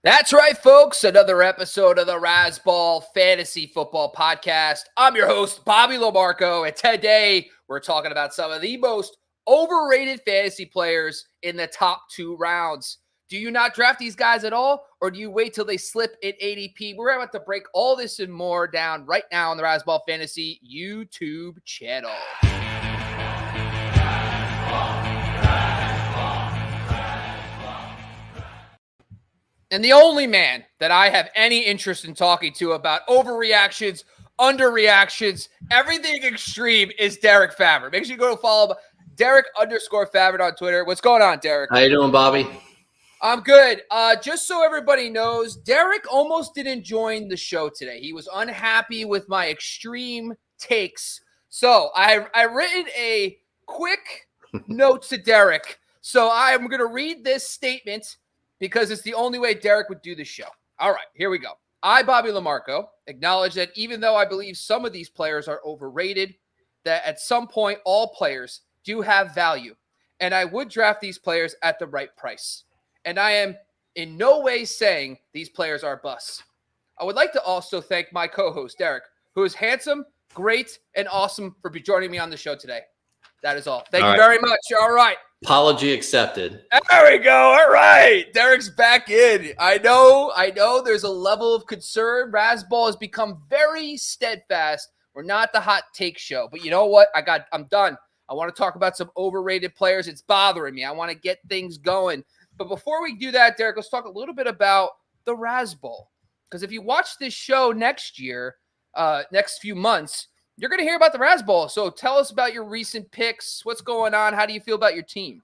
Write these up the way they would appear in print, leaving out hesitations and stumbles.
That's right, folks. Another episode of the Razzball Fantasy Football Podcast. I'm your host, Bobby LaMarco, and today we're talking about some of the most overrated fantasy players in the top 2 rounds. Do you not draft these guys at all, or do you wait till they slip in ADP? We're about to break all this and more down right now on the Razzball Fantasy YouTube channel. And the only man that I have any interest in talking to about overreactions, underreactions, everything extreme is Derek Favret. Make sure you go follow Derek_Favret on Twitter. What's going on, Derek? How you doing, Bobby? I'm good. Just so everybody knows, Derek almost didn't join the show today. He was unhappy with my extreme takes. So I've written a quick note to Derek. So I'm going to read this statement because it's the only way Derek would do the show. All right, here we go. I, Bobby LaMarco, acknowledge that even though I believe some of these players are overrated, that at some point all players do have value, and I would draft these players at the right price. And I am in no way saying these players are busts. I would like to also thank my co-host, Derek, who is handsome, great, and awesome for joining me on the show today. That is all. Thank you very much. All right. Apology accepted. There we go. All right. Derek's back in. I know there's a level of concern. Razzball has become very steadfast. We're not the hot take show. But you know what? I'm done. I want to talk about some overrated players. It's bothering me. I want to get things going. But before we do that, Derek, let's talk a little bit about the Razzball. Because if you watch this show next year, next few months, you're going to hear about the Razzball. So tell us about your recent picks. What's going on? How do you feel about your team?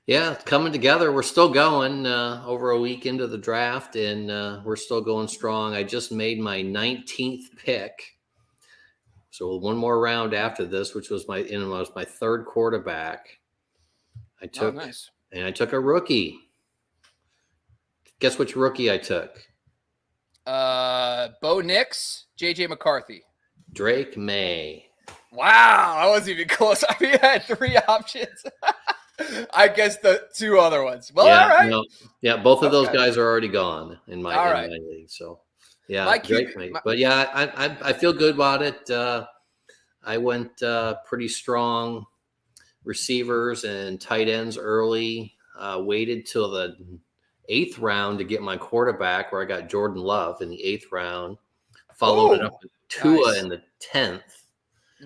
Yeah, it's coming together. We're still going over a week into the draft, and we're still going strong. I just made my 19th pick. So one more round after this, which was my third quarterback. I took a rookie. Guess which rookie I took? Bo Nix, JJ McCarthy. Drake May. Wow, I wasn't even close. I mean, I had 3 options. I guess the 2 other ones. Well, yeah, all right. No, both of those guys are already gone in my league. So, yeah, Drake May. But yeah, I feel good about it. I went pretty strong receivers and tight ends early. Waited till the 8th round to get my quarterback, where I got Jordan Love in the 8th round. Followed it up with Tua in the 10th.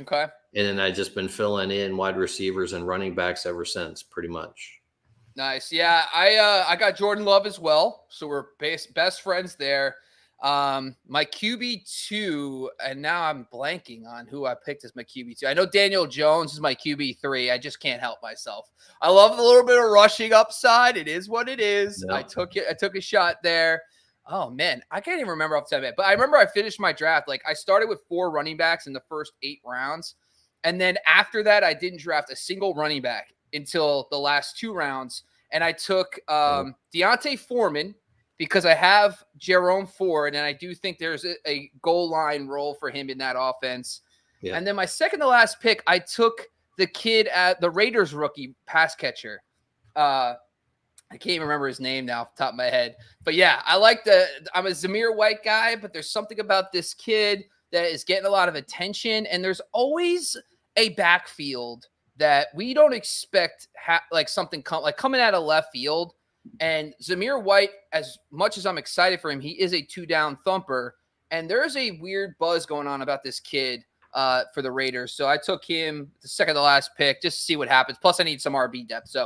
Okay. And then I've just been filling in wide receivers and running backs ever since, pretty much. Nice. Yeah, I got Jordan Love as well. So we're best friends there. My QB2, and now I'm blanking on who I picked as my QB2. I know Daniel Jones is my QB3. I just can't help myself. I love a little bit of rushing upside. It is what it is. Yep. I took a shot there. Oh, man, I can't even remember off the top of my head. But I remember I finished my draft. Like, I started with 4 running backs in the first 8 rounds. And then after that, I didn't draft a single running back until the last 2 rounds. And I took Deontay Foreman because I have Jerome Ford, and I do think there's a goal line role for him in that offense. Yeah. And then my second to last pick, I took the kid at the Raiders rookie pass catcher. I can't even remember his name now off the top of my head. But yeah, I'm a Zamir White guy, but there's something about this kid that is getting a lot of attention. And there's always a backfield that we don't expect something coming out of left field. And Zamir White, as much as I'm excited for him, he is a 2-down thumper. And there's a weird buzz going on about this kid for the Raiders. So I took him the second to last pick just to see what happens. Plus I need some RB depth.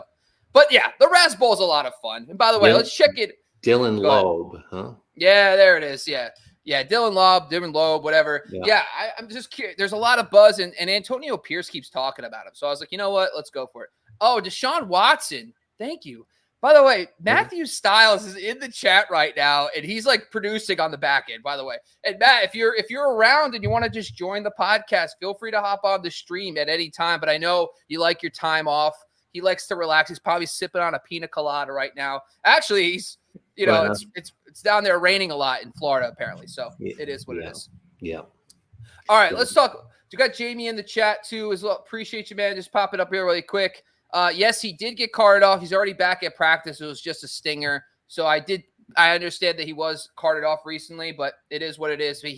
But yeah, the Razzball is a lot of fun. And by the way, let's check it. Dylan Loeb, huh? Yeah, there it is. Yeah, Dylan Loeb, whatever. Yeah, I'm just curious. There's a lot of buzz, and Antonio Pierce keeps talking about him. So I was like, you know what? Let's go for it. Oh, Deshaun Watson. Thank you. By the way, Matthew Styles is in the chat right now, and he's like producing on the back end, by the way. And Matt, if you're around and you want to just join the podcast, feel free to hop on the stream at any time. But I know you like your time off. He likes to relax. He's probably sipping on a pina colada right now. Actually, he's, it's down there raining a lot in Florida, apparently. So it is what it is. Yeah. All right, let's talk. You got Jamie in the chat too as well. Appreciate you, man. Just pop it up here really quick. Yes, he did get carted off. He's already back at practice. It was just a stinger. So I did I understand that he was carted off recently, but it is what it is. But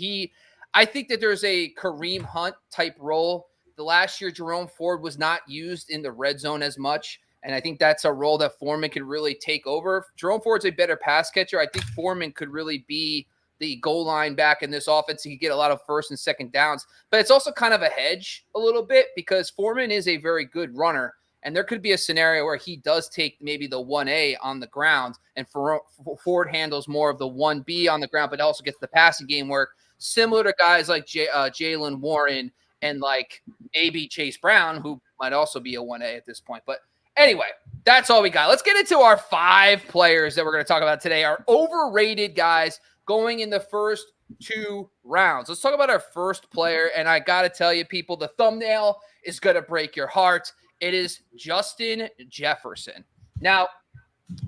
I think that there's a Kareem Hunt type role. The last year, Jerome Ford was not used in the red zone as much. And I think that's a role that Foreman could really take over. Jerome Ford's a better pass catcher. I think Foreman could really be the goal line back in this offense. He could get a lot of first and second downs. But it's also kind of a hedge a little bit because Foreman is a very good runner. And there could be a scenario where he does take maybe the 1A on the ground and Ford handles more of the 1B on the ground, but also gets the passing game work, similar to guys like Jaylen Warren and like maybe Chase Brown, who might also be a 1A at this point. But anyway, that's all we got. Let's get into our 5 players that we're going to talk about today, our overrated guys going in the first 2 rounds. Let's talk about our first player, and I got to tell you, people, the thumbnail is going to break your heart. It is Justin Jefferson. Now,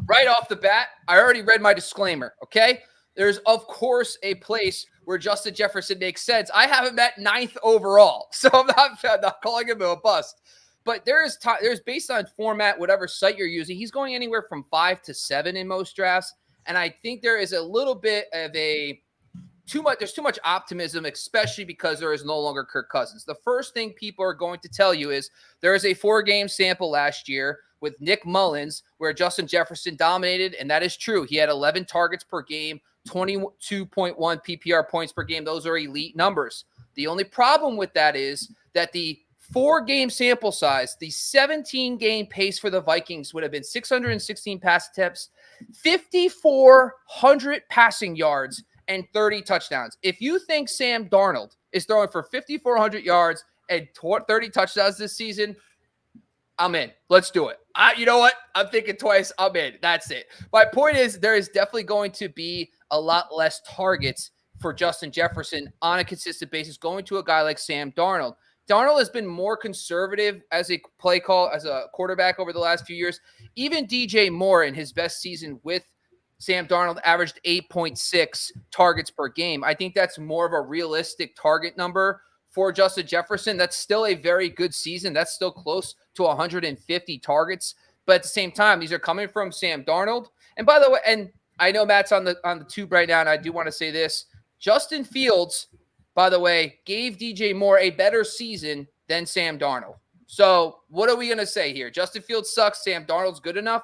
right off the bat, I already read my disclaimer, okay? There's, of course, a place where Justin Jefferson makes sense. I have him at 9th overall, so I'm not calling him a bust. But there's based on format, whatever site you're using, he's going anywhere from 5 to 7 in most drafts. And I think there is a little bit of there's too much optimism, especially because there is no longer Kirk Cousins. The first thing people are going to tell you is there is a 4-game sample last year with Nick Mullins where Justin Jefferson dominated, and that is true. He had 11 targets per game, 22.1 PPR points per game. Those are elite numbers. The only problem with that is that the 4-game sample size, the 17-game pace for the Vikings would have been 616 pass attempts, 5,400 passing yards, and 30 touchdowns. If you think Sam Darnold is throwing for 5,400 yards and 30 touchdowns this season, I'm in. Let's do it. You know what? I'm thinking twice. I'm in. That's it. My point is there is definitely going to be a lot less targets for Justin Jefferson on a consistent basis going to a guy like Sam Darnold. Darnold has been more conservative as a play call, as a quarterback over the last few years. Even DJ Moore in his best season with Sam Darnold averaged 8.6 targets per game. I think that's more of a realistic target number for Justin Jefferson. That's still a very good season. That's still close to 150 targets. But at the same time, these are coming from Sam Darnold. And by the way, and I know Matt's on the tube right now, and I do want to say this. Justin Fields, by the way, gave DJ Moore a better season than Sam Darnold. So what are we going to say here? Justin Fields sucks. Sam Darnold's good enough?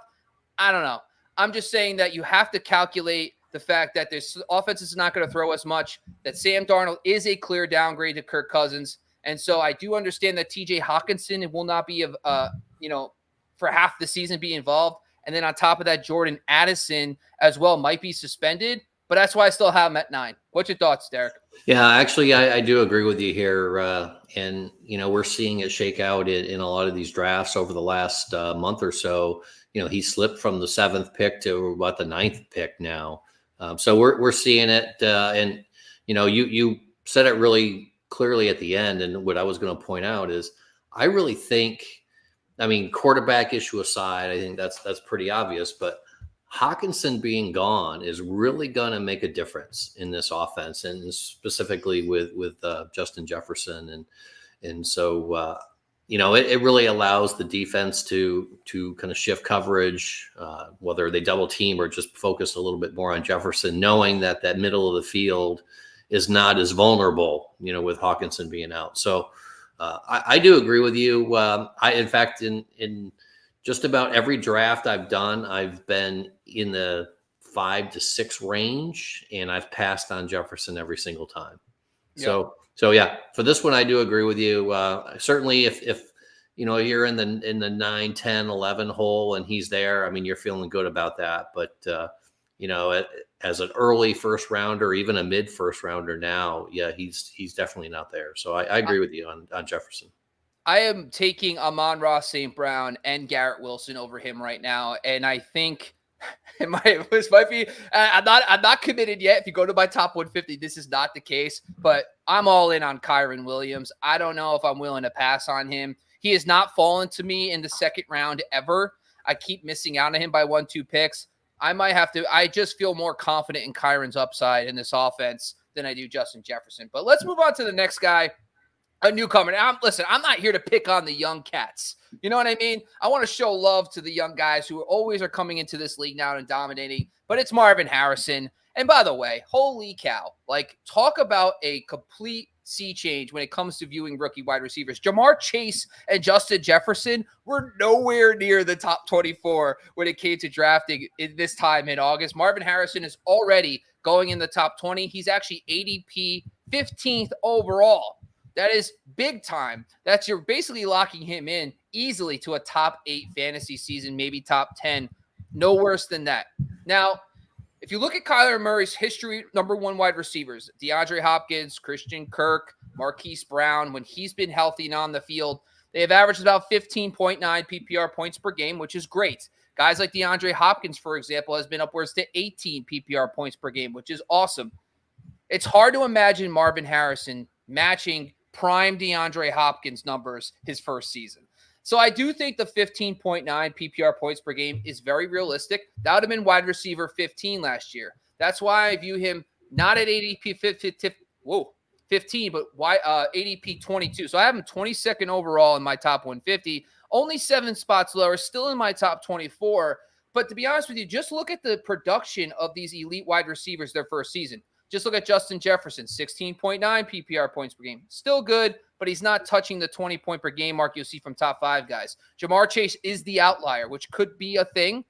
I don't know. I'm just saying that you have to calculate the fact that this offense is not going to throw as much, that Sam Darnold is a clear downgrade to Kirk Cousins. And so I do understand that TJ Hawkinson will not be, for half the season be involved. And then on top of that, Jordan Addison as well might be suspended. But that's why I still have him at 9. What's your thoughts, Derek? Yeah, actually, I do agree with you here. And, we're seeing it shake out in a lot of these drafts over the last month or so. He slipped from the 7th pick to about the 9th pick now. So we're seeing it. And, you said it really clearly at the end. And what I was going to point out is I really think, quarterback issue aside, I think that's pretty obvious. But Hawkinson being gone is really going to make a difference in this offense, and specifically with Justin Jefferson. And so, it really allows the defense to kind of shift coverage, whether they double team or just focus a little bit more on Jefferson, knowing that middle of the field is not as vulnerable, with Hawkinson being out. So I do agree with you. In fact, in just about every draft I've done, I've been in the 5 to 6 range, and I've passed on Jefferson every single time. Yep. So yeah, for this one, I do agree with you. Certainly if you're in the 9, 10, 11 hole and he's there, you're feeling good about that. But, as an early first rounder, even a mid first rounder now, yeah, he's definitely not there. So I agree with you on Jefferson. I am taking Amon-Ra St. Brown and Garrett Wilson over him right now. And I think this might be, I'm not committed yet. If you go to my top 150, this is not the case, but I'm all in on Kyren Williams. I don't know if I'm willing to pass on him. He has not fallen to me in the 2nd round ever. I keep missing out on him by 1-2 picks. I just feel more confident in Kyren's upside in this offense than I do Justin Jefferson. But let's move on to the next guy. A newcomer. Now, listen, I'm not here to pick on the young cats. You know what I mean? I want to show love to the young guys who always are coming into this league now and dominating. But it's Marvin Harrison. And by the way, holy cow. Like, talk about a complete sea change when it comes to viewing rookie wide receivers. Jamar Chase and Justin Jefferson were nowhere near the top 24 when it came to drafting this time in August. Marvin Harrison is already going in the top 20. He's actually ADP 15th overall. That is big time. You're basically locking him in easily to a top 8 fantasy season, maybe top 10. No worse than that. Now, if you look at Kyler Murray's history, number 1 wide receivers, DeAndre Hopkins, Christian Kirk, Marquise Brown, when he's been healthy and on the field, they have averaged about 15.9 PPR points per game, which is great. Guys like DeAndre Hopkins, for example, has been upwards to 18 PPR points per game, which is awesome. It's hard to imagine Marvin Harrison matching prime DeAndre Hopkins numbers his first season. So I do think the 15.9 PPR points per game is very realistic. That would have been wide receiver 15 last year. That's why I view him not at ADP 15, but ADP 22. So I have him 22nd overall in my top 150. Only 7 spots lower, still in my top 24. But to be honest with you, just look at the production of these elite wide receivers their first season. Just look at Justin Jefferson, 16.9 PPR points per game. Still good, but he's not touching the 20-point per game mark you'll see from top 5 guys. Jamar Chase is the outlier, which could be a thing,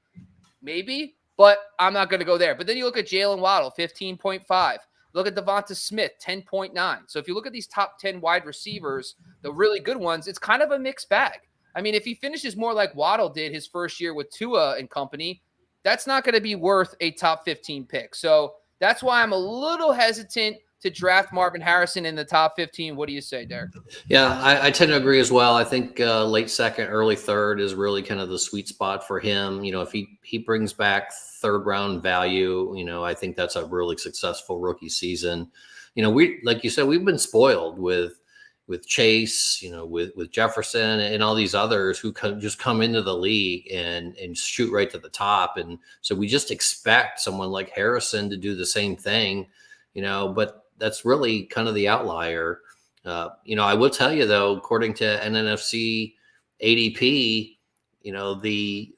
maybe, but I'm not going to go there. But then you look at Jalen Waddle, 15.5. Look at Devonta Smith, 10.9. So if you look at these top 10 wide receivers, the really good ones, it's kind of a mixed bag. I mean, if he finishes more like Waddle did his first year with Tua and company, that's not going to be worth a top 15 pick. So that's why I'm a little hesitant to draft Marvin Harrison in the top 15. What do you say, Derek? Yeah, I tend to agree as well. I think late second, early third is really kind of the sweet spot for him. You know, if he brings back third round value, you know, I think that's a really successful rookie season. You know, like you said, we've been spoiled with Chase, you know, with Jefferson and all these others who just come into the league and shoot right to the top. And so we just expect someone like Harrison to do the same thing, you know, but that's really kind of the outlier. You know, I will tell you though, according to NNFC ADP, you know, the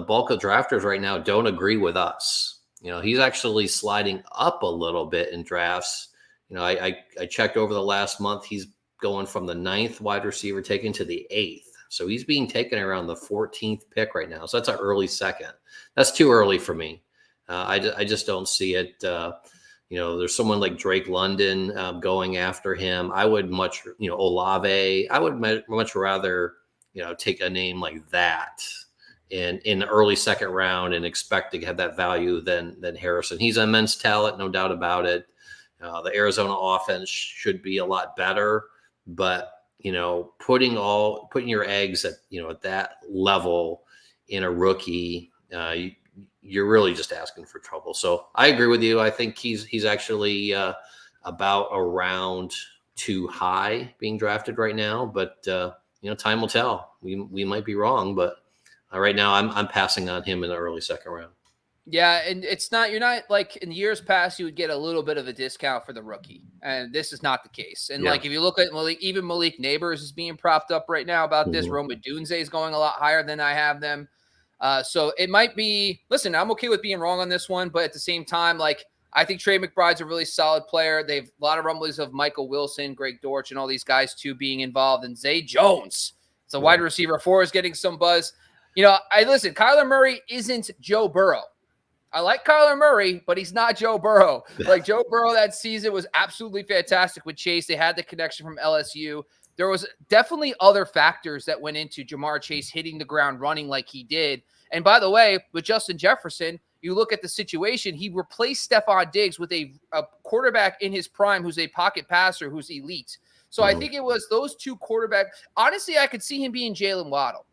bulk of drafters right now don't agree with us. You know, he's actually sliding up a little bit in drafts. You know, I checked over the last month, he's going from the 9th wide receiver taken to the 8th. So he's being taken around the 14th pick right now. So that's an early second. That's too early for me. I just don't see it. You know, there's someone like Drake London going after him. I would much, you know, Olave. I would much rather, you know, take a name like that in the early second round and expect to have that value than Harrison. He's an immense talent, no doubt about it. The Arizona offense should be a lot better. But, you know, putting your eggs at, you know, at that level in a rookie, you're really just asking for trouble. So I agree with you. I think he's actually about around too high being drafted right now. But, you know, time will tell. We might be wrong. But right now I'm passing on him in the early second round. Yeah, and you're not like in years past, you would get a little bit of a discount for the rookie. And this is not the case. And like, if you look at Malik Neighbors is being propped up right now about this. Rome Odunze is going a lot higher than I have them. So it might be, listen, I'm okay with being wrong on this one, but at the same time, like, I think Trey McBride's a really solid player. They've a lot of rumblings of Michael Wilson, Greg Dortch, and all these guys too being involved. And Zay Jones, it's a wide receiver 4, is getting some buzz. You know, Kyler Murray isn't Joe Burrow. I like Kyler Murray, but he's not Joe Burrow. Like, Joe Burrow that season was absolutely fantastic with Chase. They had the connection from LSU. There was definitely other factors that went into Jamar Chase hitting the ground running like he did. And by the way, with Justin Jefferson, you look at the situation, he replaced Stephon Diggs with a quarterback in his prime who's a pocket passer who's elite. So I think it was those two quarterbacks. Honestly, I could see him being Jalen Waddle.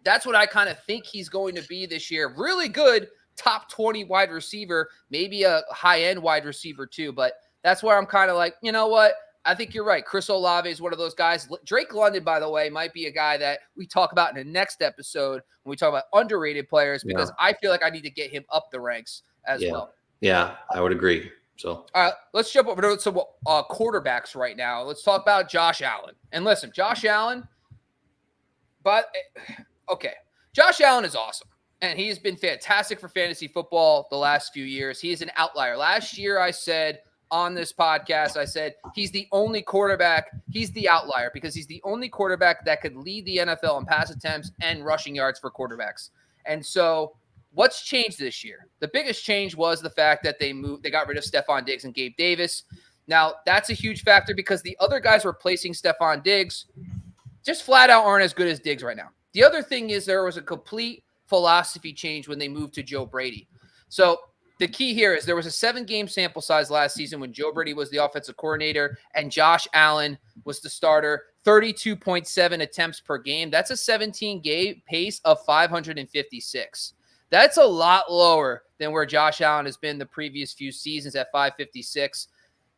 That's what I kind of think he's going to be this year. Really good top 20 wide receiver, maybe a high-end wide receiver too. But that's where I'm kind of like, you know what? I think you're right. Chris Olave is one of those guys. Drake London, by the way, might be a guy that we talk about in the next episode when we talk about underrated players, because I feel like I need to get him up the ranks as well. Yeah, I would agree. So, all right, let's jump over to some quarterbacks right now. Let's talk about Josh Allen. And listen, Josh Allen, Josh Allen is awesome. And he's been fantastic for fantasy football the last few years. He is an outlier. Last year, I said on this podcast, he's the only quarterback. He's the outlier because he's the only quarterback that could lead the NFL in pass attempts and rushing yards for quarterbacks. And so what's changed this year? The biggest change was the fact that they got rid of Stephon Diggs and Gabe Davis. Now, that's a huge factor because the other guys replacing Stephon Diggs just flat out aren't as good as Diggs right now. The other thing is there was a complete philosophy change when they moved to Joe Brady. So the key here is there was a 7-game sample size last season when Joe Brady was the offensive coordinator and Josh Allen was the starter, 32.7 attempts per game. That's a 17-game pace of 556. That's a lot lower than where Josh Allen has been the previous few seasons at 556.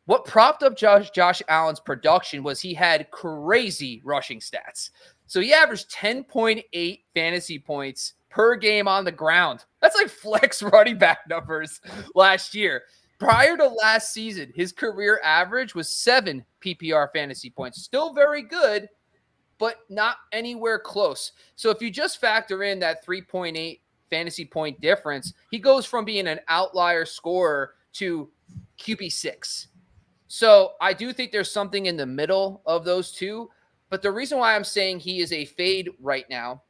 What propped up Josh Allen's production was he had crazy rushing stats. So he averaged 10.8 fantasy points per game on the ground. That's like flex running back numbers last year. Prior to last season, his career average was 7 PPR fantasy points. Still very good, but not anywhere close. So if you just factor in that 3.8 fantasy point difference, he goes from being an outlier scorer to QB6. So I do think there's something in the middle of those two. But the reason why I'm saying he is a fade right now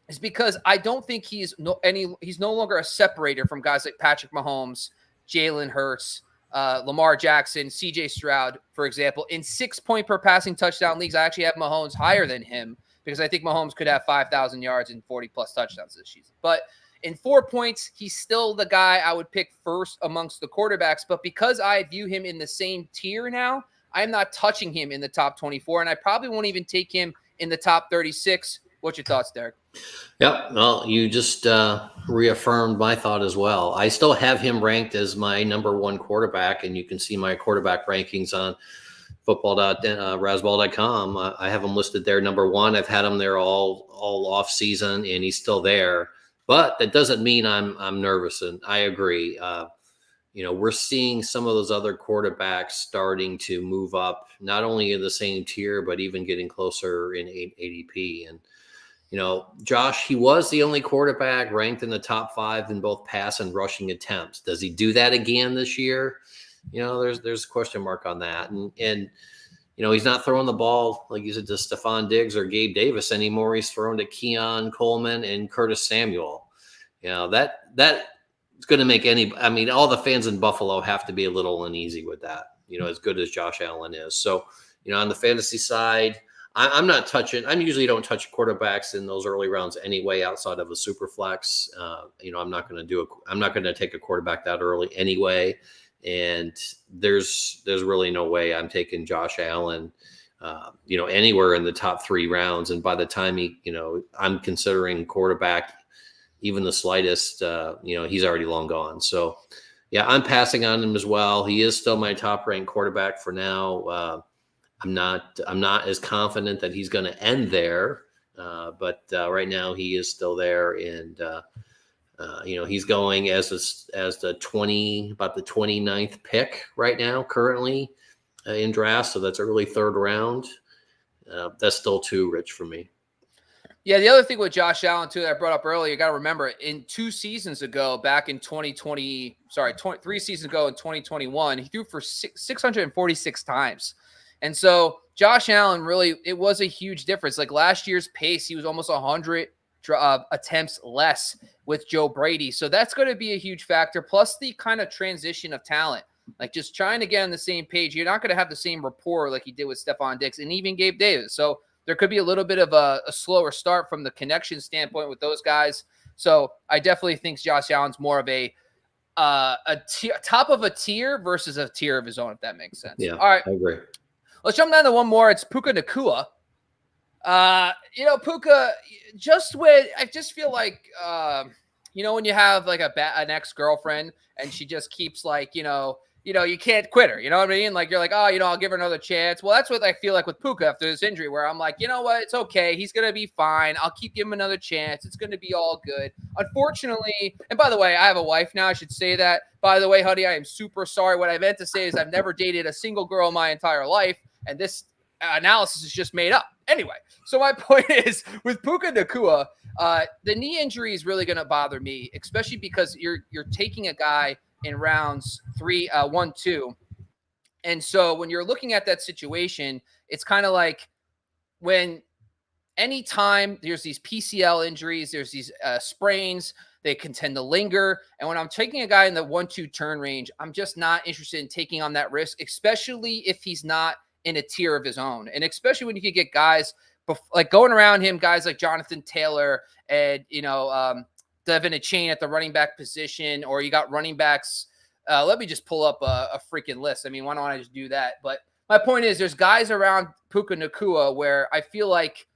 is because I don't think he's no longer a separator from guys like Patrick Mahomes, Jalen Hurts, Lamar Jackson, CJ Stroud, for example. In 6-point per passing touchdown leagues, I actually have Mahomes higher than him because I think Mahomes could have 5,000 yards and 40-plus touchdowns this season. But in 4 points, he's still the guy I would pick first amongst the quarterbacks. But because I view him in the same tier now, I'm not touching him in the top 24, and I probably won't even take him in the top 36. What's your thoughts, Derek? Yep. Well, you just reaffirmed my thought as well. I still have him ranked as my number 1 quarterback, and you can see my quarterback rankings on football.rasball.com. I have him listed there number 1. I've had him there all off season, and he's still there. But that doesn't mean I'm nervous, and I agree. We're seeing some of those other quarterbacks starting to move up, not only in the same tier, but even getting closer in ADP. And, Josh, he was the only quarterback ranked in the top 5 in both pass and rushing attempts. Does he do that again this year? There's a question mark on that. And he's not throwing the ball, like you said, to Stephon Diggs or Gabe Davis anymore. He's throwing to Keon Coleman and Curtis Samuel. That it's going to make all the fans in Buffalo have to be a little uneasy with that, as good as Josh Allen is. So, on the fantasy side, I'm not touching. I usually don't touch quarterbacks in those early rounds anyway, outside of a super flex. I'm not going to take a quarterback that early anyway. And there's really no way I'm taking Josh Allen, anywhere in the top 3 rounds. And by the time I'm considering quarterback, even the slightest, he's already long gone. So, yeah, I'm passing on him as well. He is still my top ranked quarterback for now. I'm not as confident that he's going to end there, but right now he is still there, and he's going as the 29th pick right now, currently in draft. So that's early 3rd round. That's still too rich for me. Yeah, the other thing with Josh Allen, too, that I brought up earlier, you got to remember, in 3 seasons ago in 2021, he threw for 646 times. And so Josh Allen it was a huge difference. Like last year's pace, he was almost 100 attempts less with Joe Brady. So that's going to be a huge factor. Plus the kind of transition of talent, like just trying to get on the same page. You're not going to have the same rapport like you did with Stephon Diggs and even Gabe Davis. So there could be a little bit of a slower start from the connection standpoint with those guys. So I definitely think Josh Allen's more of a top of a tier versus a tier of his own, if that makes sense. Yeah, all right. I agree. Let's jump down to one more. It's Puka Nacua. Puka, I just feel like, when you have like an ex-girlfriend and she just keeps like, you can't quit her. You know what I mean? Like, you're like, oh, I'll give her another chance. Well, that's what I feel like with Puka after this injury, where I'm like, you know what? It's okay. He's going to be fine. I'll keep giving him another chance. It's going to be all good. Unfortunately, and by the way, I have a wife now. I should say that. By the way, honey, I am super sorry. What I meant to say is I've never dated a single girl in my entire life, and this analysis is just made up. Anyway, so my point is, with Puka Nacua, the knee injury is really going to bother me, especially because you're taking a guy in rounds 3, 1, 2. And so when you're looking at that situation, it's kind of like when anytime there's these PCL injuries, there's these sprains, they can tend to linger. And when I'm taking a guy in the 1-2 turn range, I'm just not interested in taking on that risk, especially if he's not in a tier of his own. And especially when you can get guys like going around him, guys like Jonathan Taylor and, Devin Achane at the running back position, or you got running backs. Let me just pull up a freaking list. I mean, why don't I just do that? But my point is, there's guys around Puka Nacua where I feel like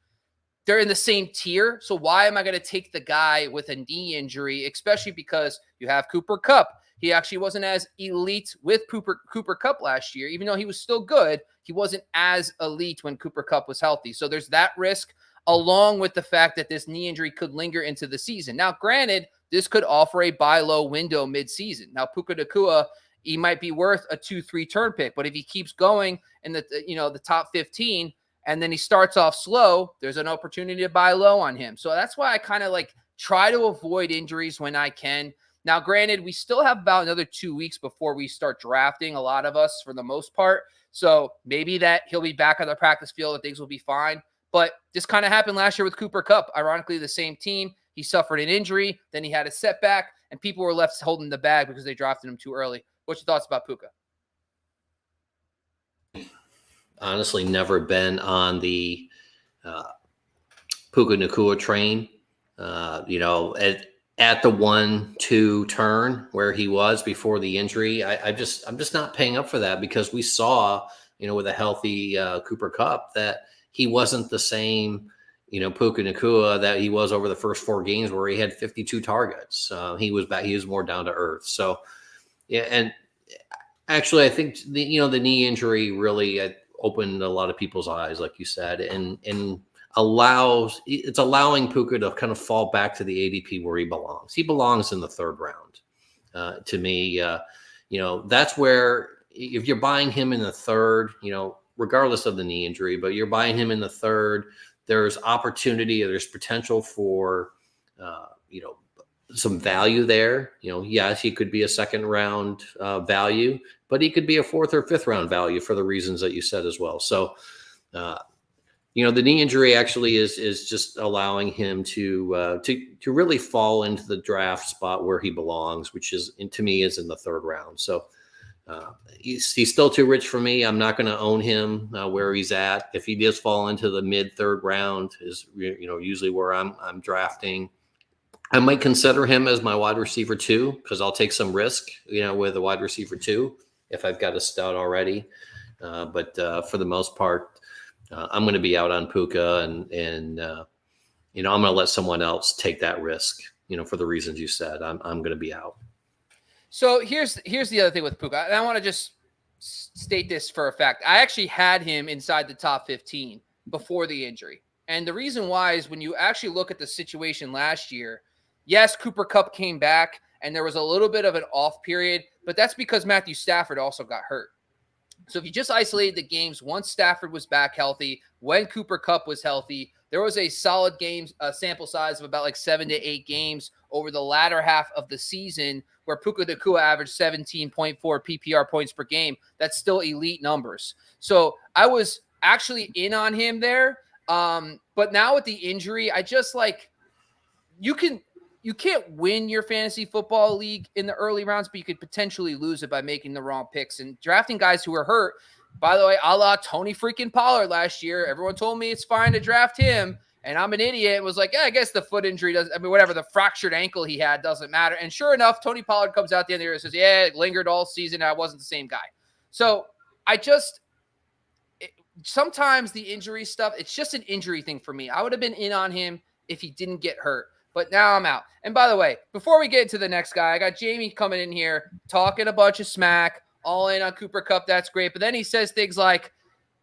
they're in the same tier. So why am I going to take the guy with a knee injury, especially because you have Cooper Kupp? He actually wasn't as elite with Cooper Kupp last year. Even though he was still good, he wasn't as elite when Cooper Kupp was healthy. So there's that risk, along with the fact that this knee injury could linger into the season. Now, granted, this could offer a buy low window mid-season. Now, Puka Nacua, he might be worth a 2-3 turn pick, but if he keeps going in the top 15 and then he starts off slow, there's an opportunity to buy low on him. So that's why I kind of like try to avoid injuries when I can. Now, granted, we still have about another 2 weeks before we start drafting, a lot of us for the most part. So maybe that he'll be back on the practice field and things will be fine. But this kind of happened last year with Cooper Kupp. Ironically, the same team. He suffered an injury, then he had a setback, and people were left holding the bag because they drafted him too early. What's your thoughts about Puka? Honestly, never been on the Puka Nacua train. At the 1-2 turn where he was before the injury, I'm just not paying up for that, because we saw, with a healthy Cooper Kupp, that he wasn't the same, Puka Nacua that he was over the first 4 games where he had 52 targets. He was more down to earth. So, yeah. And actually, I think the knee injury really opened a lot of people's eyes, like you said, and it's allowing Puka to kind of fall back to the ADP where he belongs. He belongs in the 3rd round. To me, that's where, if you're buying him in the 3rd, regardless of the knee injury, but you're buying him in the 3rd, there's opportunity, there's potential for, some value there. Yes, he could be a 2nd round value, but he could be a 4th or 5th round value for the reasons that you said as well. So, the knee injury actually is just allowing him to really fall into the draft spot where he belongs, which is, to me, is in the 3rd round. So he's still too rich for me. I'm not going to own him where he's at. If he does fall into the mid 3rd round, is usually where I'm drafting. I might consider him as my wide receiver 2, because I'll take some risk, with a wide receiver 2 if I've got a stud already. But for the most part, I'm going to be out on Puka, and I'm going to let someone else take that risk, for the reasons you said. I'm going to be out. So here's the other thing with Puka. And I want to just state this for a fact. I actually had him inside the top 15 before the injury. And the reason why is when you actually look at the situation last year, yes, Cooper Kupp came back and there was a little bit of an off period, but that's because Matthew Stafford also got hurt. So if you just isolated the games, once Stafford was back healthy, when Cooper Kupp was healthy, there was a solid games sample size of about like 7 to 8 games over the latter half of the season where Puka Nacua averaged 17.4 PPR points per game. That's still elite numbers. So I was actually in on him there. But now with the injury, I just you can't win your fantasy football league in the early rounds, but you could potentially lose it by making the wrong picks and drafting guys who are hurt. By the way, a la Tony freaking Pollard last year, everyone told me it's fine to draft him. And I'm an idiot. It was like, yeah, I guess the foot injury whatever, the fractured ankle he had doesn't matter. And sure enough, Tony Pollard comes out at the end of the year and says, yeah, it lingered all season. I wasn't the same guy. So sometimes the injury stuff, it's just an injury thing for me. I would have been in on him if he didn't get hurt. But now I'm out. And by the way, before we get to the next guy, I got Jamie coming in here talking a bunch of smack all in on Cooper Kupp. That's great. But then he says things like,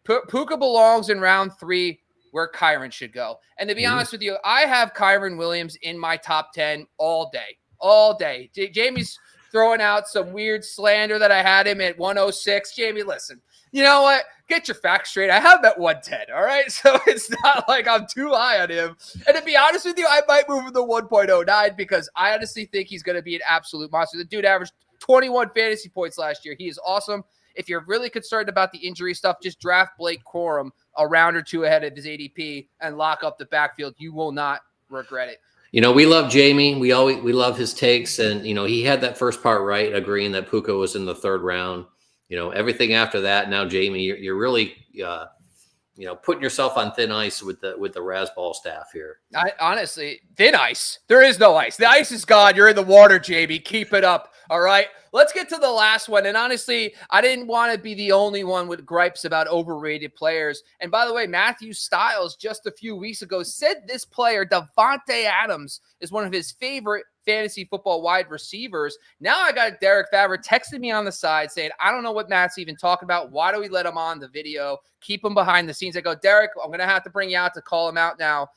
Puka belongs in round 3 where Kyron should go. And to be honest with you, I have Kyron Williams in my top 10 all day. Jamie's throwing out some weird slander that I had him at 106. Jamie, listen, you know what? Get your facts straight. I have him at 110, all right? So it's not like I'm too high on him. And to be honest with you, I might move him to 1.09 because I honestly think he's going to be an absolute monster. The dude averaged 21 fantasy points last year. He is awesome. If you're really concerned about the injury stuff, just draft Blake Corum a round or two ahead of his ADP and lock up the backfield. You will not regret it. You know, we love Jamie. We love his takes. And, you know, he had that first part right, agreeing that Puka was in the 3rd round. You know, everything after that, now, Jamie, you're really, putting yourself on thin ice with the Razzball staff here. Honestly, thin ice. There is no ice. The ice is gone. You're in the water, Jamie. Keep it up. All right. Let's get to the last one. And honestly, I didn't want to be the only one with gripes about overrated players. And by the way, Matthew Stiles just a few weeks ago said this player, Davante Adams, is one of his favorite fantasy football wide receivers. Now I got Derek Favret texting me on the side saying, I don't know what Matt's even talking about. Why do we let him on the video? Keep him behind the scenes. I go, Derek, I'm going to have to bring you out to call him out now.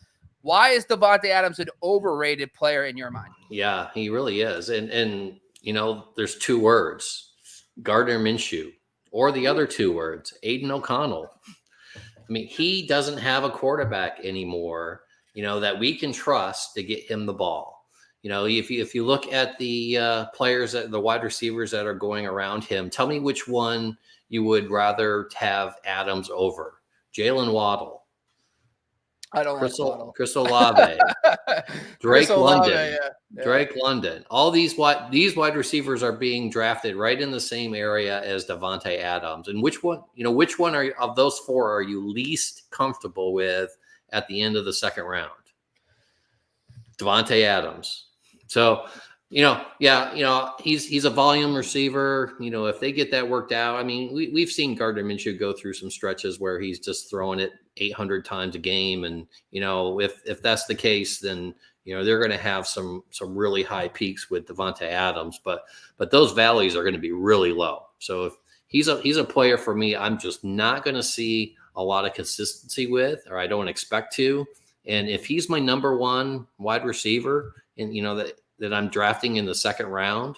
Why is Davante Adams an overrated player in your mind? Yeah, he really is. And you know, there's 2 words, Gardner Minshew, or the other 2 words, Aiden O'Connell. I mean, he doesn't have a quarterback anymore, you know, that we can trust to get him the ball. You know, if you look at the players, the wide receivers that are going around him, tell me which one you would rather have Adams over. Jalen Waddle. I don't like Waddle. Chris Olave, Drake Olave, London, yeah. Drake London. All these wide receivers are being drafted right in the same area as Davante Adams. And which one of those 4 are you least comfortable with at the end of the 2nd round? Davante Adams. So, he's a volume receiver. You know, if they get that worked out, I mean, we've seen Gardner Minshew go through some stretches where he's just throwing it 800 times a game. And, you know, if that's the case, then, you know, they're going to have some really high peaks with Davante Adams, but those valleys are going to be really low. So if he's a player for me, I'm just not going to see a lot of consistency with, or I don't expect to. And if he's my number 1 wide receiver and, you know, that I'm drafting in the 2nd round,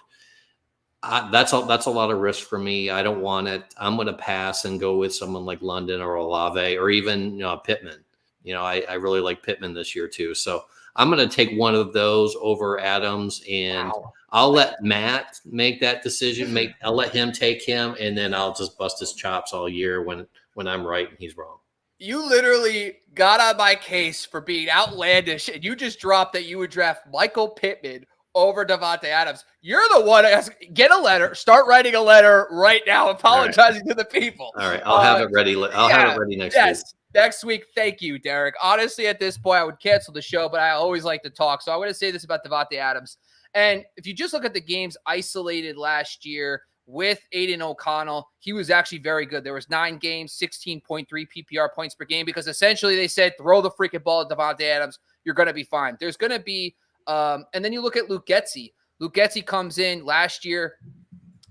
that's a lot of risk for me. I don't want it. I'm going to pass and go with someone like London or Olave or even Pittman. You know, I really like Pittman this year too. So I'm going to take one of those over Adams, and I'll let Matt make that decision. I'll let him take him, and then I'll just bust his chops all year when I'm right and he's wrong. You literally got on my case for being outlandish, and you just dropped that you would draft Michael Pittman over Davante Adams. You're the one. Get a letter. Start writing a letter right now, apologizing to the people. All right, I'll have it ready. I'll have it ready next week. Next week. Thank you, Derek. Honestly, at this point, I would cancel the show, but I always like to talk. So I'm going to say this about Davante Adams. And if you just look at the games isolated last year with Aiden O'Connell, he was actually very good. There was 9 games, 16.3 PPR points per game, because essentially they said, throw the freaking ball at Davante Adams. You're going to be fine. There's going to be and then you look at Luke Getsy. Luke Getsy comes in last year.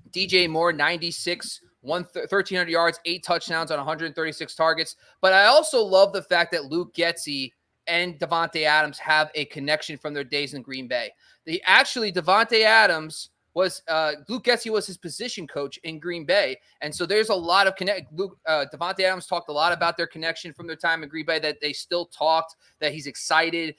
DJ Moore, 96, 1,300 yards, 8 touchdowns on 136 targets. But I also love the fact that Luke Getsy and Davante Adams have a connection from their days in Green Bay. Davante Adams was Luke Getsy was his position coach in Green Bay. And so there's a lot of Davante Adams talked a lot about their connection from their time in Green Bay, that they still talked, that he's excited,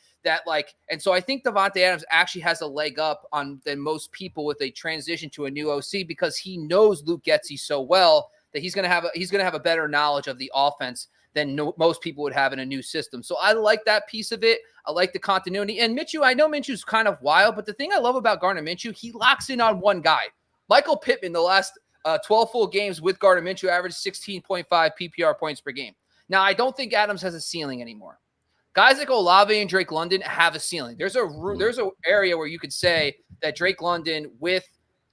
and so I think Davante Adams actually has a leg up than most people with a transition to a new OC, because he knows Luke Getsy so well that he's going to have a better knowledge of the offense than most people would have in a new system. So I like that piece of it. I like the continuity. And Minshew, I know Minshew's kind of wild, but the thing I love about Gardner Minshew, he locks in on one guy. Michael Pittman, the last 12 full games with Gardner Minshew, averaged 16.5 PPR points per game. Now, I don't think Adams has a ceiling anymore. Guys like Olave and Drake London have a ceiling. There's a area where you could say that Drake London with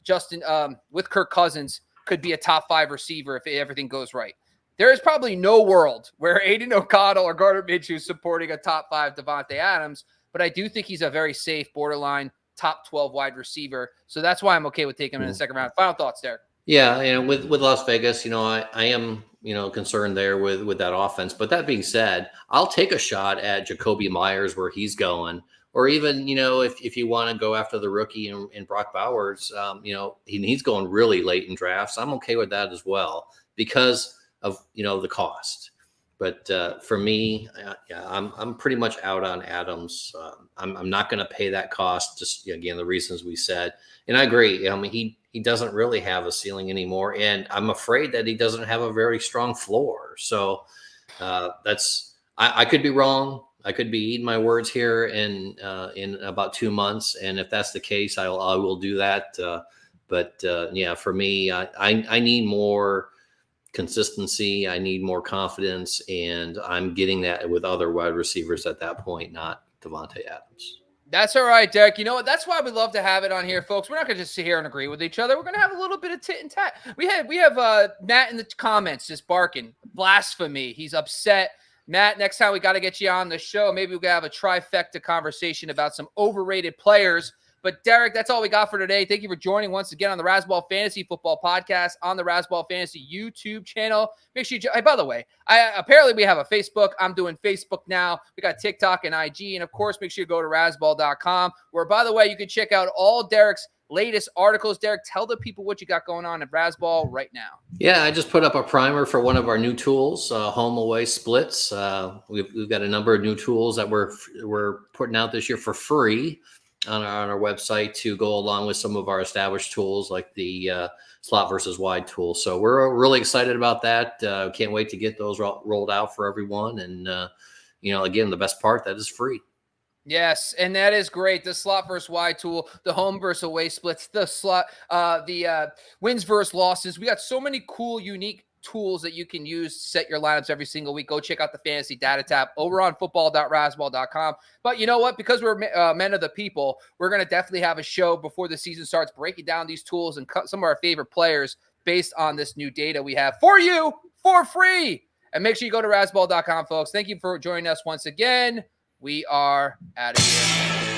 Kirk Cousins could be a top 5 receiver if everything goes right. There is probably no world where Aiden O'Connell or Gardner Minshew is supporting a top 5 Davante Adams, but I do think he's a very safe, borderline top 12 wide receiver. So that's why I'm okay with taking him in the 2nd round. Final thoughts, Derek. Yeah, with Las Vegas, I am, concerned there with that offense. But that being said, I'll take a shot at Jacoby Myers where he's going, or even, if you want to go after the rookie in Brock Bowers, he's going really late in drafts. I'm okay with that as well because of the cost. But for me, yeah, I'm pretty much out on Adams. I'm not going to pay that cost. Just again, the reasons we said, and I agree. I mean, he doesn't really have a ceiling anymore, and I'm afraid that he doesn't have a very strong floor. So I could be wrong. I could be eating my words here in about 2 months, and if that's the case, I will do that. But yeah, for me, I need more consistency. I need more confidence, and I'm getting that with other wide receivers at that point, not Davante Adams. That's all right, Derek. You know what? That's why we love to have it on here, folks. We're not going to just sit here and agree with each other. We're going to have a little bit of tit and tat. We have Matt in the comments just barking blasphemy. He's upset. Matt, next time we got to get you on the show. Maybe we can have a trifecta conversation about some overrated players. But Derek, that's all we got for today. Thank you for joining once again on the Razzball Fantasy Football Podcast on the Razzball Fantasy YouTube channel. Make sure hey, by the way, apparently we have a Facebook. I'm doing Facebook now. We got TikTok and IG. And of course, make sure you go to razzball.com, where, by the way, you can check out all Derek's latest articles. Derek, tell the people what you got going on at Razzball right now. Yeah, I just put up a primer for one of our new tools, home away splits. We've got a number of new tools that we're putting out this year for free on our website to go along with some of our established tools like the slot versus wide tool. So we're really excited about that. Can't wait to get those rolled out for everyone. And, again, the best part, that is free. Yes, and that is great. The slot versus wide tool, the home versus away splits, the slot, the wins versus losses. We got so many cool, unique tools that you can use to set your lineups every single week. Go check out the fantasy data tab over on football.razzball.com. But you know what? Because we're men of the people, we're going to definitely have a show before the season starts breaking down these tools and some of our favorite players based on this new data we have for you for free. And make sure you go to razzball.com, folks. Thank you for joining us once again. We are out of here.